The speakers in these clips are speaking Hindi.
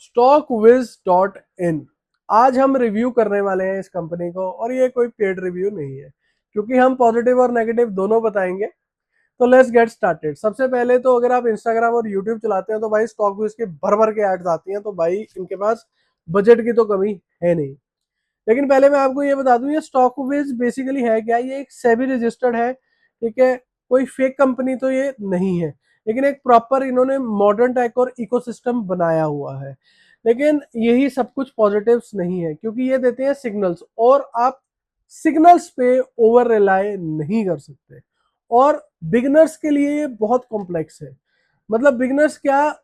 stockwiz.in। आज हम रिव्यू करने वाले हैं इस कंपनी को, और ये कोई पेड रिव्यू नहीं है क्योंकि हम पॉजिटिव और नेगेटिव दोनों बताएंगे। तो लेट्स गेट स्टार्टेड। सबसे पहले तो अगर आप इंस्टाग्राम और यूट्यूब चलाते हैं तो भाई स्टॉकविज के भर भर के एड्स आती हैं, तो भाई इनके पास बजट की तो कमी है नहीं। लेकिन पहले मैं आपको ये बता दूं, ये स्टॉकविज बेसिकली है क्या, ये एक सेबी रजिस्टर्ड है, ठीक है। कोई फेक कंपनी तो ये नहीं है, लेकिन एक प्रॉपर इन्होंने मॉडर्न टेक और इकोसिस्टम बनाया हुआ है। लेकिन यही सब कुछ पॉजिटिव्स नहीं है, क्योंकि ये देते हैं सिग्नल्स, और आप सिग्नल्स पे ओवर रिलाय नहीं कर सकते। और बिगनर्स के लिए ये बहुत कॉम्प्लेक्स है। मतलब बिगनर्स क्या,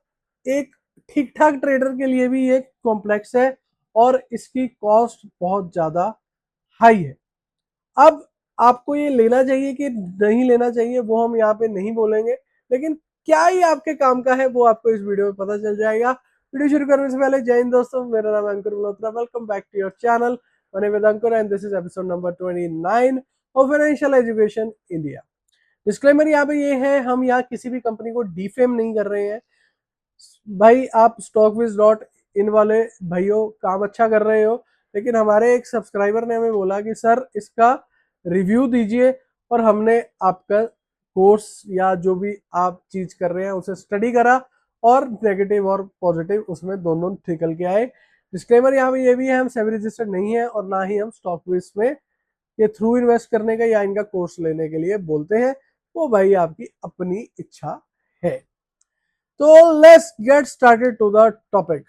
एक ठीक ठाक ट्रेडर के लिए भी ये कॉम्प्लेक्स है, और इसकी कॉस्ट बहुत ज्यादा हाई है। अब आपको ये लेना चाहिए कि नहीं लेना चाहिए वो हम यहाँ पे नहीं बोलेंगे, लेकिन क्या ही आपके काम का है वो आपको इस वीडियो में पता चल जाएगा। वीडियो शुरू करने से पहले जय हिंद दोस्तों, मेरा नाम Ankur Malhotra. Welcome back to your channel money with Ankur, and this is episode number 29 of financial education India. Disclaimer यहाँ पे ये है, हम यहाँ किसी भी कंपनी को डिफेम नहीं कर रहे हैं। भाई आप stockwiz.in वाले भाइयों काम अच्छा कर रहे हो, लेकिन हमारे एक सब्सक्राइबर ने हमें बोला कि सर इसका रिव्यू दीजिए, और हमने आपका कोर्स या जो भी आप चीज कर रहे हैं उसे स्टडी करा, और नेगेटिव और पॉजिटिव उसमें दोनों निकल के आए। डिस्क्लेमर यहाँ पे ये भी है, हम सेबी रजिस्टर्ड नहीं है, और ना ही हम स्टॉकविज में के थ्रू इन्वेस्ट करने का या इनका कोर्स लेने के लिए बोलते हैं। वो भाई आपकी अपनी इच्छा है। तो let's get started to the topic.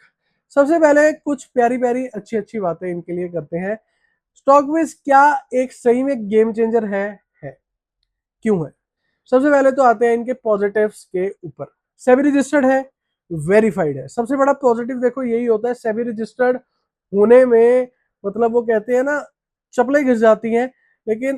सबसे पहले कुछ प्यारी प्यारी अच्छी अच्छी बातें इनके लिए करते हैं। स्टॉकविज क्या एक सही में गेम चेंजर है? क्यों है? सबसे पहले तो आते हैं इनके पॉजिटिव्स के ऊपर। सेबी रजिस्टर्ड है, वेरीफाइड है। सबसे बड़ा पॉजिटिव देखो यही होता है सेबी रजिस्टर्ड होने में। मतलब वो कहते हैं ना, चप्पलें घिस जाती हैं, लेकिन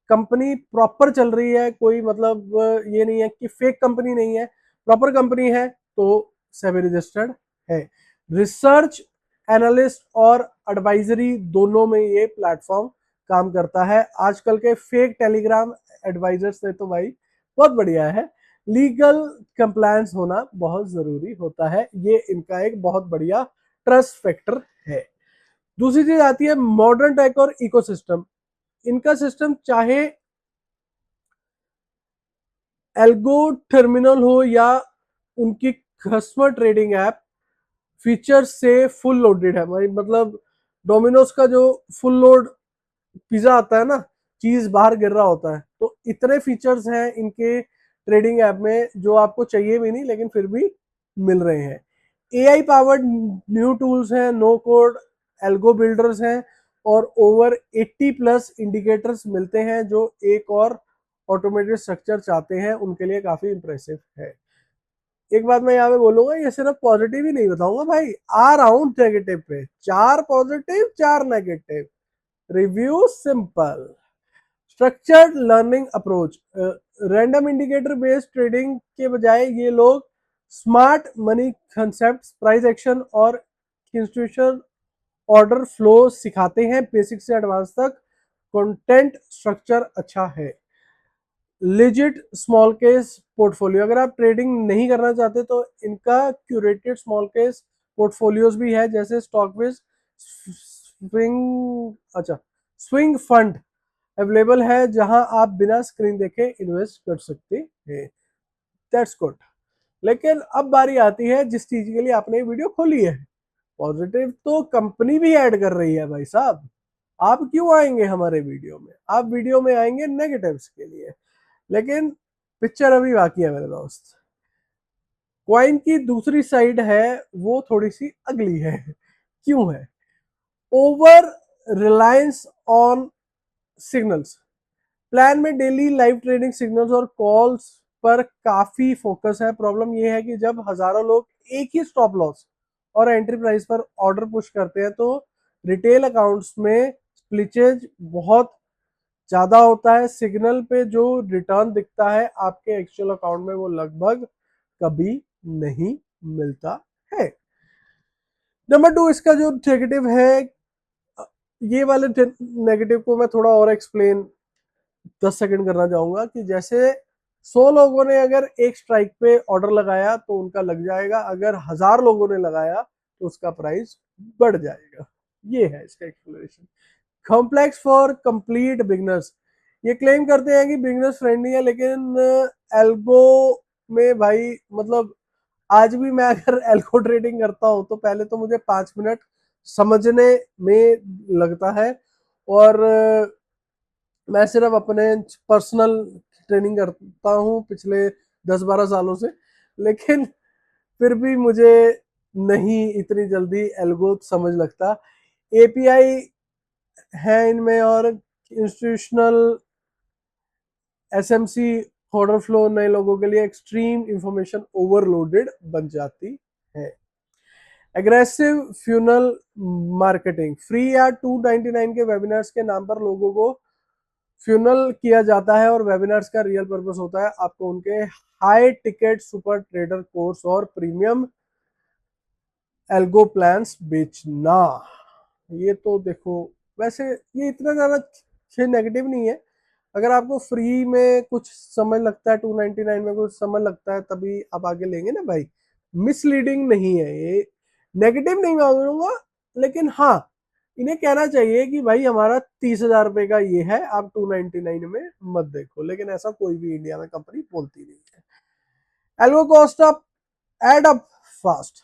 कंपनी प्रॉपर चल रही है। कोई मतलब ये नहीं है कि फेक कंपनी नहीं है, प्रॉपर कंपनी है, तो सेबी रजिस्टर्ड है। रिसर्च एनालिस्ट और एडवाइजरी दोनों में ये प्लेटफॉर्म काम करता है। आजकल के फेक टेलीग्राम एडवाइजर से तो भाई बहुत बढ़िया है। लीगल कंप्लायंस होना बहुत जरूरी होता है, ये इनका एक बहुत बढ़िया ट्रस्ट फैक्टर है। दूसरी चीज आती है मॉडर्न टेक और इकोसिस्टम। इनका सिस्टम चाहे एल्गो टर्मिनल हो या उनकी कस्टमर ट्रेडिंग ऐप, फीचर से फुल लोडेड है भाई। मतलब डोमिनोज का जो फुल लोड पिज्जा आता है ना, चीज बाहर गिर रहा होता है, तो इतने फीचर्स हैं इनके ट्रेडिंग ऐप में जो आपको चाहिए भी नहीं, लेकिन फिर भी मिल रहे हैं। एआई पावर्ड न्यू टूल्स हैं, नो कोड एल्गो बिल्डर्स हैं, और ओवर 80 प्लस इंडिकेटर्स मिलते हैं, जो एक और ऑटोमेटेड स्ट्रक्चर चाहते हैं उनके लिए काफी इंप्रेसिव है। एक बात मैं यहाँ पे बोलूंगा, ये सिर्फ पॉजिटिव ही नहीं बताऊंगा भाई, आ रहा हूँ नेगेटिव पे। 4 positive 4 negative. Review simple. Structured learning approach, random indicator based trading के बजाय ये लोग smart money concept, price action और इंस्टीट्यूशन ऑर्डर फ्लो सिखाते हैं, बेसिक से एडवांस तक। कंटेंट स्ट्रक्चर अच्छा है। लिजिट स्मॉल केस पोर्टफोलियो, अगर आप ट्रेडिंग नहीं करना चाहते तो इनका क्यूरेटेड स्मॉल केस पोर्टफोलियोज भी है, जैसे स्टॉकविज स्विंग, अच्छा स्विंग फंड अवेलेबल है, जहां आप बिना स्क्रीन देखे इन्वेस्ट कर सकते हैं। That's good. लेकिन अब बारी आती है जिस चीज के लिए आपने वीडियो खोली है। पॉजिटिव तो कंपनी भी ऐड कर रही है भाई साहब। आप क्यों आएंगे हमारे वीडियो में? आप वीडियो में आएंगे नेगेटिव्स के लिए। लेकिन पिक्चर अभी बाकी है मेरे दोस्त। क्वाइन की दूसरी साइड है, वो थोड़ी सी अगली है। क्यों है? Over reliance on signals. Plan में डेली लाइव ट्रेडिंग सिग्नल्स और कॉल्स पर काफी फोकस है। प्रॉब्लम यह है कि जब हजारों लोग एक ही स्टॉप लॉस और एंट्री प्राइस पर ऑर्डर पुश करते हैं, तो रिटेल अकाउंट्स में स्प्लिचेज बहुत ज्यादा होता है। सिग्नल पे जो रिटर्न दिखता है आपके एक्चुअल अकाउंट में, वो लगभग कभी नहीं मिलता है। नंबर 2, इसका जो नेगेटिव है, ये वाले नेगेटिव को मैं थोड़ा और एक्सप्लेन 10 सेकंड करना चाहूंगा। कि जैसे 100 लोगों ने अगर एक स्ट्राइक पे ऑर्डर लगाया तो उनका लग जाएगा, अगर 1000 लोगों ने लगाया तो उसका प्राइस बढ़ जाएगा। ये है इसका explanation. Complex for complete beginners, ये क्लेम करते हैं कि बिगनर्स फ्रेंडली है, लेकिन एल्गो में भाई मतलब आज भी मैं अगर एल्गो ट्रेडिंग करता हूं तो पहले तो मुझे 5 मिनट समझने में लगता है, और मैं सिर्फ अपने पर्सनल ट्रेनिंग करता हूं पिछले 10-12 सालों से, लेकिन फिर भी मुझे नहीं इतनी जल्दी एल्गो समझ लगता। एपीआई है इनमें, और इंस्टीट्यूशनल एसएमसी ऑर्डर फ्लो नए लोगों के लिए एक्सट्रीम इंफॉर्मेशन ओवरलोडेड बन जाती है। एग्रेसिव फ्यूनल मार्केटिंग, फ्री या 299 के वेबिनार्स के नाम पर लोगों को फ्यूनल किया जाता है, और वेबिनार्स का रियल पर्पस होता है आपको उनके high ticket super trader course और प्रीमियम एल्गो प्लान्स बेचना। ये तो देखो, वैसे ये इतना ज्यादा नेगेटिव नहीं है। अगर आपको फ्री में कुछ समझ लगता है, 299 में कुछ समझ लगता है, तभी आप आगे लेंगे ना भाई। मिसलीडिंग नहीं है ये, नेगेटिव नहीं मानूंगा, लेकिन हाँ इन्हें कहना चाहिए कि भाई हमारा 30,000 रुपए का ये है, आप 299 में मत देखो, लेकिन ऐसा कोई भी इंडिया में कंपनी बोलती नहीं है। Algo cost up add up fast,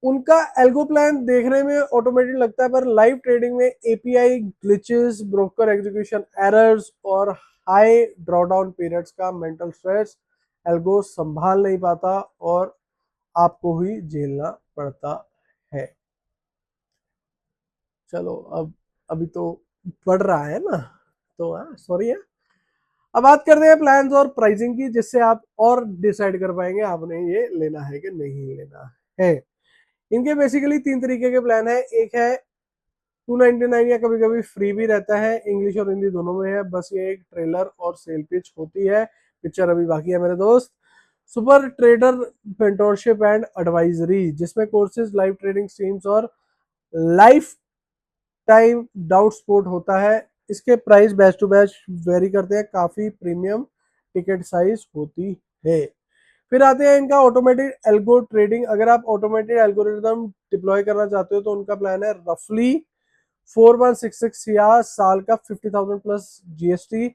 उनका एल्गो प्लान देखने में ऑटोमेटेड लगता है, पर लाइव ट्रेडिंग में API glitches, broker execution errors और हाई ड्रॉडाउन पीरियड्स का मेंटल स्ट्रेस एल्गो संभाल नहीं पाता, और आपको ही झेलना पड़ता है। चलो अब अभी तो बढ़ रहा है ना, तो सॉरी है। अब बात करते हैं प्लान्स और प्राइसिंग की, जिससे आप और डिसाइड कर पाएंगे आपने ये लेना है कि नहीं लेना है। इनके बेसिकली 3 तरीके के प्लान है। एक है 299, या कभी कभी फ्री भी रहता है, इंग्लिश और हिंदी दोनों में है, बस ये एक ट्रेलर और सेल पिच होती है, पिक्चर अभी बाकी है मेरे दोस्त। Super trader mentorship and advisory, जिसमें कोर्सेज, लाइव ट्रेडिंग स्ट्रीम्स और लाइफ टाइम डाउट सपोर्ट होता है। इसके price batch to batch vary करते हैं, काफी प्रीमियम टिकट साइज होती है। फिर आते हैं इनका ऑटोमेटेड एल्गो ट्रेडिंग। अगर आप ऑटोमेटेड एल्गोरिथम डिप्लॉय करना चाहते हो तो उनका प्लान है रफली 4166 या साल का 50,000 प्लस जीएसटी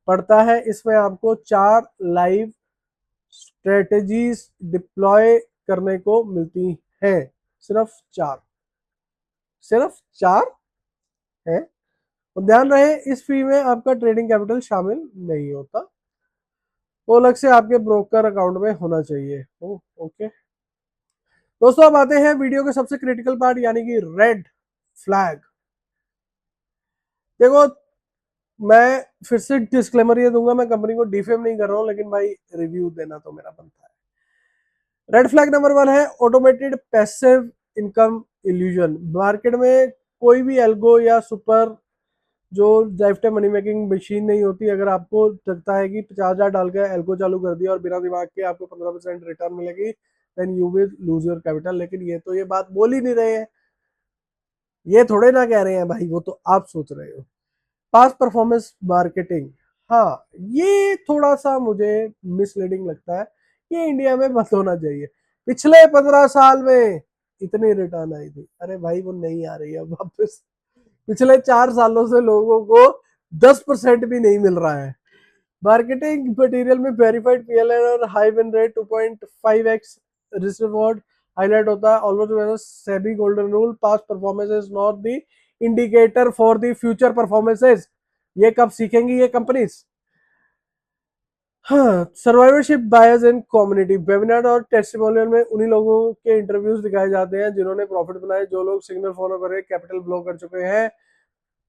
पड़ता है। इसमें आपको 4 लाइव स्ट्रेटेजीज डिप्लॉय करने को मिलती है, सिर्फ 4, सिर्फ 4 है। और ध्यान रहे इस फी में आपका ट्रेडिंग कैपिटल शामिल नहीं होता, वो अलग से आपके ब्रोकर अकाउंट में होना चाहिए। ओके दोस्तों, अब आते हैं वीडियो के सबसे क्रिटिकल पार्ट, यानी कि रेड फ्लैग। देखो, मैं फिर से डिस्क्लेमर ये दूंगा, मैं कंपनी को डिफेम नहीं कर रहा हूं, लेकिन भाई रिव्यू देना तो मेरा बनता है। रेड फ्लैग नंबर 1 है automated passive income illusion. Market में कोई भी एल्गो या सुपर जो life time money making machine नहीं होती। अगर आपको लगता है कि 50,000 डाल के एल्गो चालू कर दिया और बिना दिमाग के आपको 15% रिटर्न मिलेगी, then you will lose your capital. लेकिन ये तो ये बात बोल ही नहीं रहे हैं, ये थोड़े ना कह रहे हैं भाई, वो तो आप सोच रहे हो। पास्ट परफॉर्मेंस मार्केटिंग, हाँ ये थोड़ा सा मुझे मिसलीडिंग लगता है, ये इंडिया में मत होना चाहिए। पिछले 15 साल में इतनी रिटर्न आई थी, अरे भाई वो नहीं आ रही है वापस। पिछले 4 सालों से लोगों को 10% भी नहीं मिल रहा है। मार्केटिंग मटेरियल में वेरीफाइड पीएलएन और high win rate 2.5x risk reward highlight होता है। Always SEBI golden rule, past performance is not the indicator for the future performances. ये कब सीखेंगी ये कंपनीज? हाँ, सर्वाइवरशिप बायर्स इन कम्युनिटी, वेबिनार और टेस्टिमोनियल में उन्हीं लोगों के इंटरव्यूज दिखाए जाते हैं जिन्होंने प्रॉफिट बनाए। जो लोग सिग्नल फॉलो करके कैपिटल ब्लो कर चुके हैं,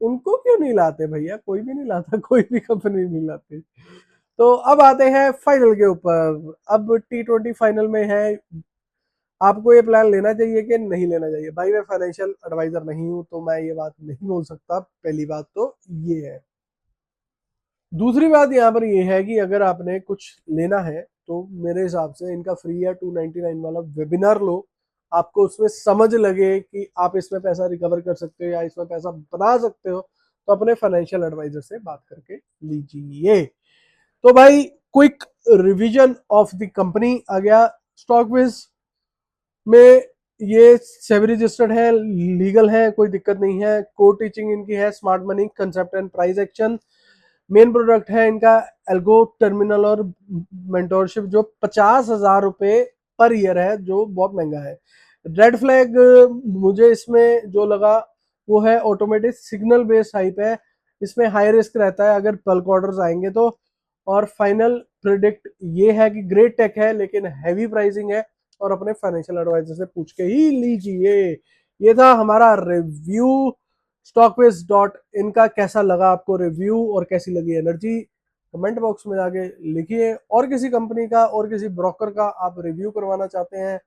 उनको क्यों नहीं लाते भैया? कोई भी नहीं लाता, कोई भी कंपनी नहीं लाती। तो अब आते हैं फाइनल के ऊपर। अब T20 फाइनल में है, आपको ये प्लान लेना चाहिए कि नहीं लेना चाहिए? भाई मैं फाइनेंशियल एडवाइजर नहीं हूं, तो मैं ये बात नहीं बोल सकता। पहली बात तो ये है। दूसरी बात यहाँ पर ये है कि अगर आपने कुछ लेना है तो मेरे हिसाब से इनका फ्री या 299 वाला वेबिनार लो, आपको उसमें समझ लगे कि आप इसमें पैसा रिकवर कर सकते हो या इसमें पैसा बना सकते हो, तो अपने फाइनेंशियल एडवाइजर से बात करके लीजिए। तो भाई quick revision of the company आ गया। स्टॉक विज में ये सेबी रजिस्टर्ड है, लीगल है, कोई दिक्कत नहीं है। कोर टीचिंग इनकी है smart money, concept and price action. Main product है इनका एल्गो टर्मिनल और मेंटोरशिप, जो 50,000 रुपए पर ईयर है, जो बहुत महंगा है। रेड फ्लैग मुझे इसमें जो लगा वो है ऑटोमेटिक सिग्नल बेस्ड हाइप है, इसमें हाई रिस्क रहता है अगर बल्क ऑर्डर्स आएंगे तो। और फाइनल प्रिडिक्ट ये है कि ग्रेट टेक है लेकिन हैवी प्राइसिंग है, और अपने फाइनेंशियल एडवाइजर से पूछ के ही लीजिए। ये था हमारा रिव्यू स्टॉकविज डॉट इन का। कैसा लगा आपको रिव्यू और कैसी लगी एनर्जी, कमेंट बॉक्स में जाके लिखिए। और किसी कंपनी का और किसी ब्रोकर का आप रिव्यू करवाना चाहते हैं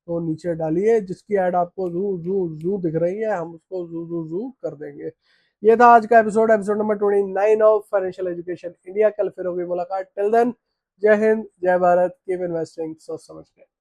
तो नीचे डालिए, जिसकी ऐड आपको जू जू जू दिख रही है हम उसको जू जू जू कर देंगे। ये था आज का episode number 29 of financial education India. कल फिर होगी मुलाकात। टिल देन, जय हिंद, जय भारत, कीप इन्वेस्टिंग सोच समझ के।